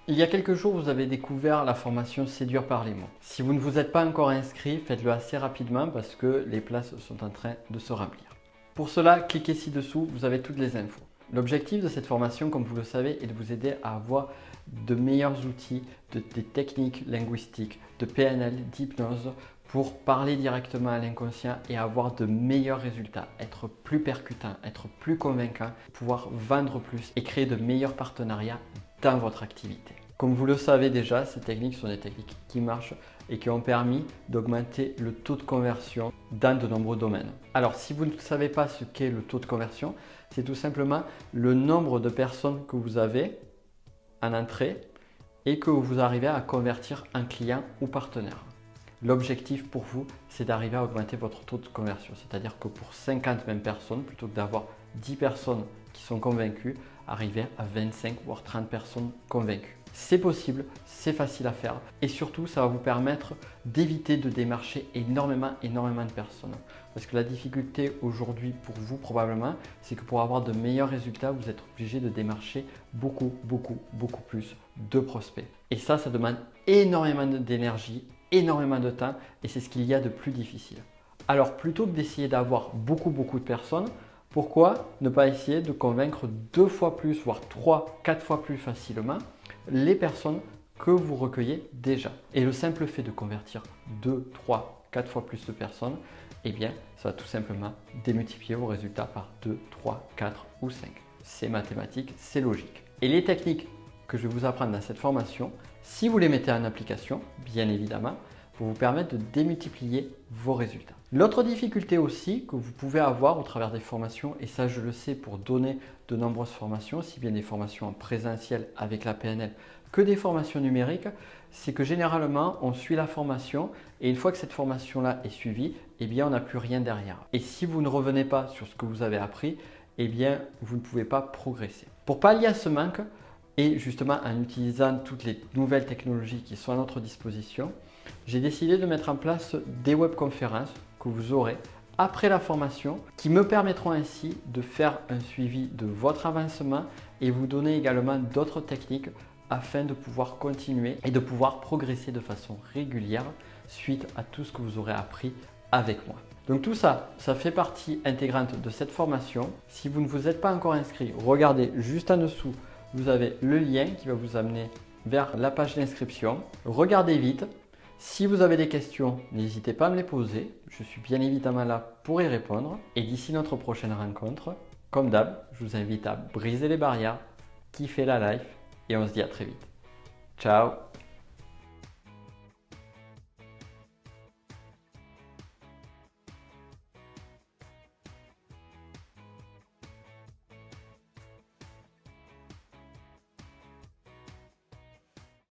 Il y a quelques jours, vous avez découvert la formation Séduire par les mots. Si vous ne vous êtes pas encore inscrit, faites-le assez rapidement parce que les places sont en train de se remplir. Pour cela, cliquez ci-dessous, vous avez toutes les infos. L'objectif de cette formation, comme vous le savez, est de vous aider à avoir de meilleurs outils, des techniques linguistiques, de PNL, d'hypnose pour parler directement à l'inconscient et avoir de meilleurs résultats, être plus percutant, être plus convaincant, pouvoir vendre plus et créer de meilleurs partenariats dans votre activité. Comme vous le savez déjà, ces techniques sont des techniques qui marchent et qui ont permis d'augmenter le taux de conversion dans de nombreux domaines. Alors, si vous ne savez pas ce qu'est le taux de conversion, c'est tout simplement le nombre de personnes que vous avez en entrée et que vous arrivez à convertir en client ou partenaire. L'objectif pour vous, c'est d'arriver à augmenter votre taux de conversion. C'est-à-dire que pour 50 mêmes personnes, plutôt que d'avoir 10 personnes qui sont convaincues, arriver à 25 voire 30 personnes convaincues. C'est possible, c'est facile à faire et surtout ça va vous permettre d'éviter de démarcher énormément de personnes. Parce que la difficulté aujourd'hui pour vous probablement, c'est que pour avoir de meilleurs résultats, vous êtes obligé de démarcher beaucoup plus de prospects. Et ça demande énormément d'énergie, énormément de temps et c'est ce qu'il y a de plus difficile. Alors plutôt que d'essayer d'avoir beaucoup de personnes, pourquoi ne pas essayer de convaincre 2 fois plus, voire 3, 4 fois plus facilement les personnes que vous recueillez déjà. Et le simple fait de convertir 2, 3, 4 fois plus de personnes, eh bien, ça va tout simplement démultiplier vos résultats par 2, 3, 4 ou 5. C'est mathématique, c'est logique. Et les techniques que je vais vous apprendre dans cette formation, si vous les mettez en application, bien évidemment, vont vous permettre de démultiplier vos résultats. L'autre difficulté aussi que vous pouvez avoir au travers des formations, et ça je le sais pour donner de nombreuses formations, aussi bien des formations en présentiel avec la PNL que des formations numériques, c'est que généralement on suit la formation et une fois que cette formation-là est suivie, eh bien on n'a plus rien derrière. Et si vous ne revenez pas sur ce que vous avez appris, eh bien vous ne pouvez pas progresser. Pour pallier à ce manque, et justement en utilisant toutes les nouvelles technologies qui sont à notre disposition, j'ai décidé de mettre en place des webconférences que vous aurez après la formation qui me permettront ainsi de faire un suivi de votre avancement et vous donner également d'autres techniques afin de pouvoir continuer et de pouvoir progresser de façon régulière suite à tout ce que vous aurez appris avec moi. Donc tout ça, ça fait partie intégrante de cette formation. Si vous ne vous êtes pas encore inscrit, regardez juste en dessous, vous avez le lien qui va vous amener vers la page d'inscription. Regardez vite. Si vous avez des questions, n'hésitez pas à me les poser. Je suis bien évidemment là pour y répondre. Et d'ici notre prochaine rencontre, comme d'hab, je vous invite à briser les barrières, kiffer la life et on se dit à très vite. Ciao!